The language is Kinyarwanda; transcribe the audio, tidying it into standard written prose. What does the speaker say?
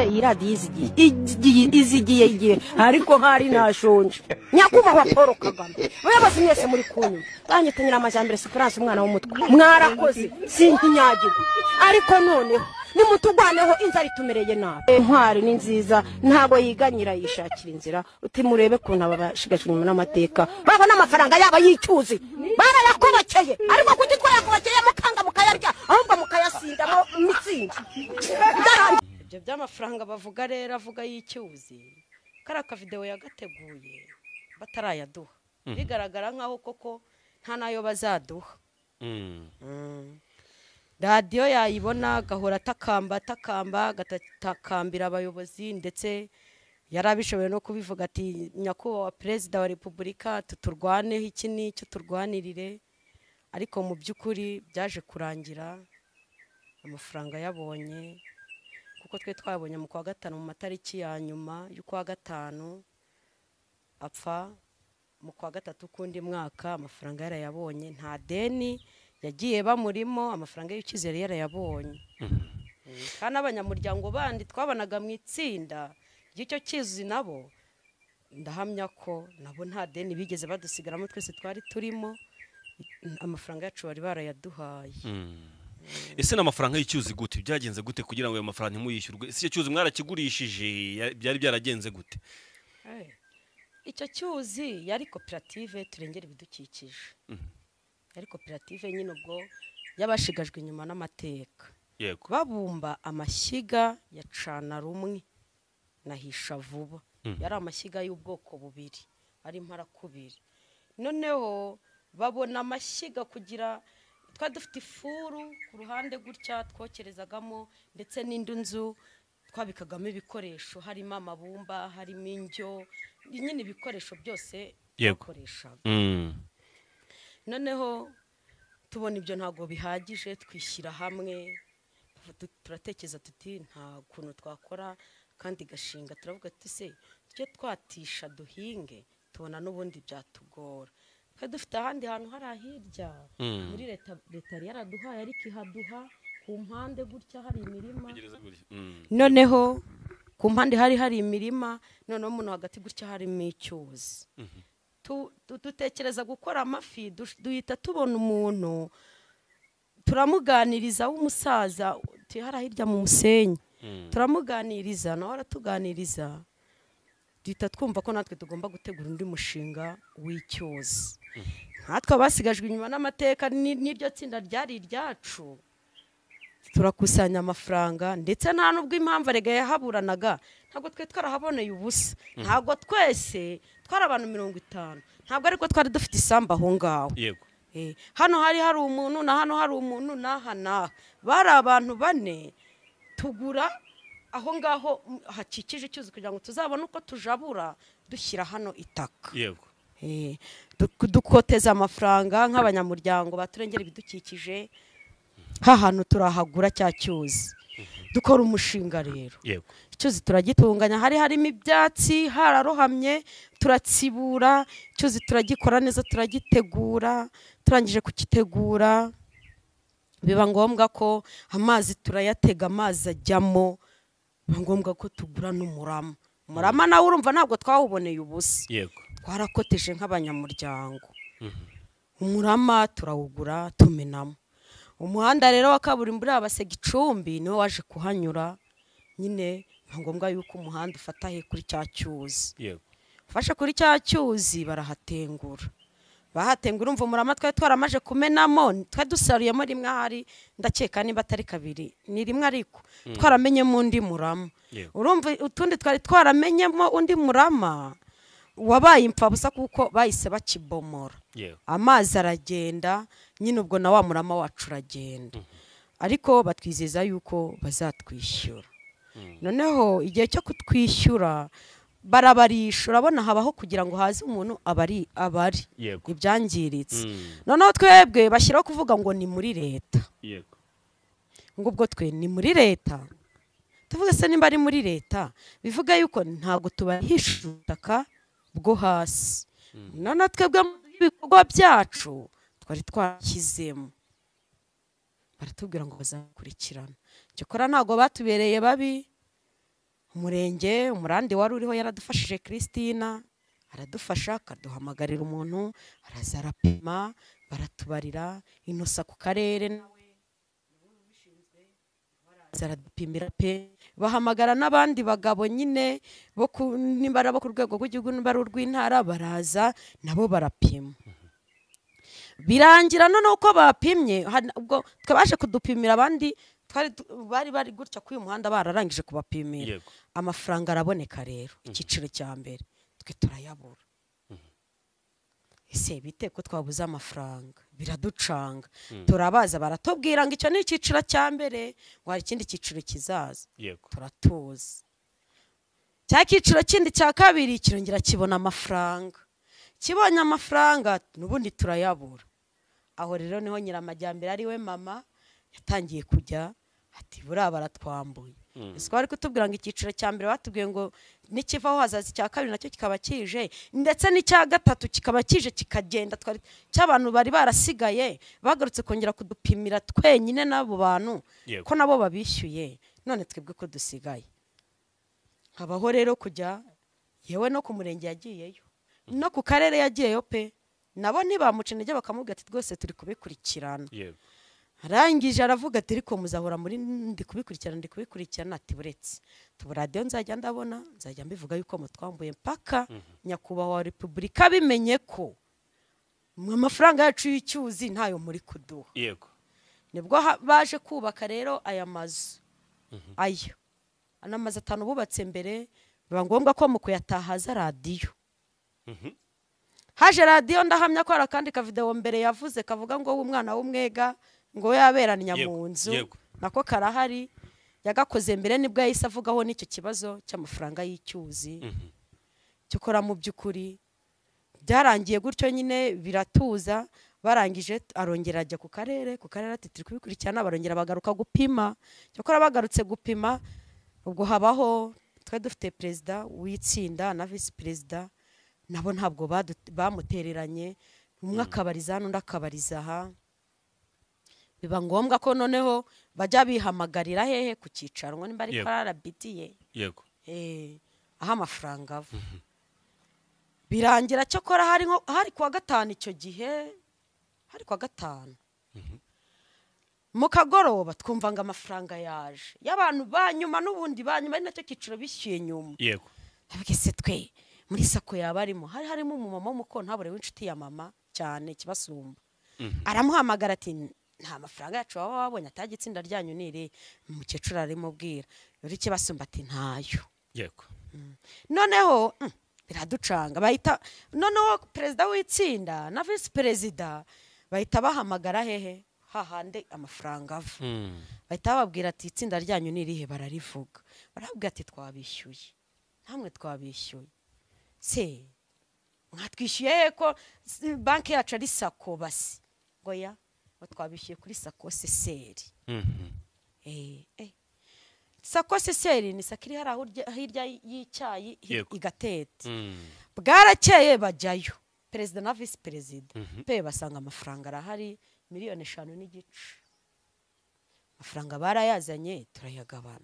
iradiyo izigiye ariko hari nashonje nyakubahwa Paul Kagame bayabazi mwese muri kunyuma banyitanyira amajambere Esperance umwana w'umutwe mwarakoze sinkinyagirwa ariko noneho nimutugwaneho inzara itumereye nabi intwari ni nziza ntago yiganyira yishakira inzira uti murebe kuntu abashigajwe nyuma n'amateka baba n'amafaranga yaba yicuzi barayakobokeye ariko kuki twayakobokeye mukanga mukayarya ahubwo mukayasindamo mitsingi ibyo by'amafaranga bavuga rero avuga y'icyuzi karaka video yagateguye batarayaduha bigaragara nkaho koko nta nayo bazaduha radio yayibona gahora takamba gatakambira abayobozi ndetse yarabishoboye no kubivuga ati nyakubahwa Perezida wa Repubulika tuturwaneho iki n'icyo turwanirire ariko mu by'ukuri byaje kurangira amafaranga yabonye kuko twe twabonye mu kwa gatanu mu matariki ya nyuma y'ukwa gatanu apfa mu kwa gatatu kundi mwaka amafaranga yarayabonye nta deni yagiye bamurimo amafaranga y'ikizere yarayabonye kandi abanyamuryango bandi twabanaga mu itsinda ry'icyo kizi nabo ndahamya ko nabo nta deni bigeze badusigaramo twese twari turimo amafaranga yacu bari barayaduhaye ese n'amafaranga y'icyuzi gute byagenze gute kugira ngo ayo mafaranga ntimuyishyurwe ese icyo cyuzi mwarakigurishije byari byaragenze gute icyo cyuzi yari koperative turengera ibidukikije yari koperative nyine ubwo yabashigajwe inyuma n'amateka yego babumba amashyiga ya cana rumwe nahisha vuba yari amashyiga y'ubwoko bubiri ari imparakubiri noneho babona amashyiga kugira twari dufite ifuru ku ruhande gutya twokerezagamo ndetse n'indi nzu twabikagamo ibikoresho harimo amabumba harimo indyo nyine ibikoresho byose twakoreshaga noneho tubona ibyo ntago bihagije twishyira hamwe turatekereza tuti nta kuntu twakora kandi gashinga turavuga ati se tujye twatisha duhinge tubona n'ubundi byatugora kandi dufite ahandi hantu hari ahirya muri leta yari yaraduhaye ariko ihaduha ku mpande gutya hari imirima noneho ku mpande hari imirima noneho umuntu hagati gutya harimo icyuzi dutekereza gukora amafi duhita tubona umuntu turamuganiriza w'umusaza hari ahirya mu Musenyi turamuganiriza nawe aratuganiriza duhita twumva ko natwe tugomba gutegura undi mushinga w'icyuzi natwe basigajwe inyuma n'amateka n'iryo tsinda ryari iryacu turakusanya amafaranga ndetse nta nubwo impamvu arega yahaburanaga ntabwo twe twarahaboneye ubusa ntabwo twese twari abantu 50 ntabwo ariko twari dufite isamba aho ngaho yego hano hari umuntu na hano hari umuntu naha bari abantu 4 tugura aho ngaho hakikije icyuzi kugira ngo tuzabone uko tujabura dushyira hano itaka yego dukoteza amafaranga nk'abanyamuryango baturengera ibidukikije hantu turahagura cya cyuzi dukora umushinga rero yego icyuzi turagitunganya harimo ibyatsi hararohamye turatsibura icyuzi turagikora neza turagitegura turangije kugitegura biba ngombwa ko amazi turayatega amazi ajyamo biba ngombwa ko tugura n'umurama nawe urumva ntabwo twawuboneye ubusa yego twarakoteje nk'abanyamuryango umurama turawugura tumenamo umuhanda rero wa kaburimbo urabasega Icumbi niwe waje kuhanyura nyine ngombwa yuko umuhanda ufata he kuri cya cyuzi yego fasha kuri cya cyuzi barahatengura urumva umurama twari twaramaje kumenamo twari dusaruyemo rimwe hari ndakeka niba atari kabiri ni rimwe ariko twaramenyemo undi murama urumva utundi twari twaramenyemo undi murama wabaye impfabusa kuko bahise bakibomora amazi aragenda nyine ubwo na wa murama wacu uragenda ariko batwizeza yuko bazatwishyura noneho igihe cyo kutwishyura barabarisha urabona habaho kugira ngo haze umuntu abari ibyangiritse noneho twebwe bashyiraho kuvuga ngo ni muri leta yego ngo ubwo twe ni muri leta tuvuga se nimba ari muri leta bivuga yuko ntago tubahisha ubutaka bwo hasi noneho twebwe ibikorwa byacu twari twashyizemo baratubwira ngo bazakurikirana cyokora ntago batubereye babi umurenge umurandi wari uriho yaradufashije Christina aradufasha akaduhamagarira umuntu araza arapima baratubarira Inosa ku karere nawe zaradupimira pe bahamagara n'abandi bagabo nyine bo nimbara bo ku rwego rw'igihugu nimbara urw'intara baraza nabo barapima birangira none uko bapimye ubwo twabashe kudupimira abandi bari gutya kuri uyu muhanda bararangije kubapimira amafaranga araboneka rero icyiciro cya mbere twe turayabura ese bite ko twabuze amafaranga biraducanga turabaza baratubwira ngo icyo ni icyiciro cya mbere ngo hari ikindi cyiciro kizaza turatuzi cya cyiciro kindi cya kabiri kirongera kibona amafaranga kibonye amafaranga n'ubundi turayabura aho rero niho nyiramajyambere ari we mama yatangiye kujya ati buriya baratwambuye ese bari kutubwira ngo icyiciro cya mbere batubwiye ngo nikivaho hazaza icya kabiri nacyo kikaba kije ndetse n'icya gatatu kikaba kije kikagenda cy'abantu bari barasigaye bagarutse kongera kudupimira twenyine n'abo bantu ko nabo babishyuye none twebwe ko dusigaye habaho rero kujya yewe no ku murenge yagiyeyo no ku karere yagiyeyo pe nabo ntibamuca intege bakamubwira ati rwose turi kubikurikirana arangije aravuga ati ariko muzahora muri ndi kubikurikirana ati buretse tuburadiyo nzajya ndabona nzajya mbivuga yuko mutwambuye mpaka nyakubahwa wa repubulika bimenye ko amafaranga yacu y'icyuzi ntayo muri kuduha nibwo baje kubaka rero aya mazu ayo amazu 5 bubatse mbere biba ngombwa ko mu kuyatahaza radiyo haje radiyo ndahamya ko arakandi ka video mbere yavuze kavuga ngo umwana w'umwega ngo yaberanya mu nzu nako karahari yagakoze mbere nibwo yahise avugaho n'icyo kibazo cy'amafaranga y'icyuzi cyokora mu by'ukuri byarangiye gutyo nyine biratuza barangije arongera ajya ku karere ati turi kubikurikirana barongera bagaruka gupima cyokora bagarutse gupima ubwo habaho twe dufite perezida w'itsinda na vice perezida nabo ntabwo bamutereranye umwe akabariza n'undi akabariza aha biba ngombwa ko noneho bajya bihamagarira hehe ku cyicaro ngo nimba ari karabitiye aha amafaranga ava birangira cyo kora hari kuwa gatanu icyo gihe hari kuwa gatanu mu kagoroba twumva ngo amafaranga yaje y'abantu banyuma n'ubundi banyuma ari nacyo cyiciro bishyuye nyuma nabwise twe muri sako yabarimo harimo umumama w'umukontabure w'inshuti ya mama cyane kibasumba aramuhamagara ati nta mafaranga yacu waba wabonye atagira itsinda ryanyu nire umukecuru arimo bwira yuri kibasumba ati ntayo noneho biraducanga bahita noneho perezida w'itsinda na vice perezida bahita bahamagara hehe hahande amafaranga ava bahita bababwira ati itsinda ryanyu nirihe bararivuga barabwira ati twabishyuye namwe twabishyuye se mwatwishyuye ko banki yacu ari sako basi ngo ya twabishyuye kuri sako seseri sako seseri ni sakiri hari hirya y'icyayi igatete bwarakeye bajyayo perezida na vice perezida pe basanga amafaranga arahari miliyoni 5 n'igice amafaranga barayazanye turayagabana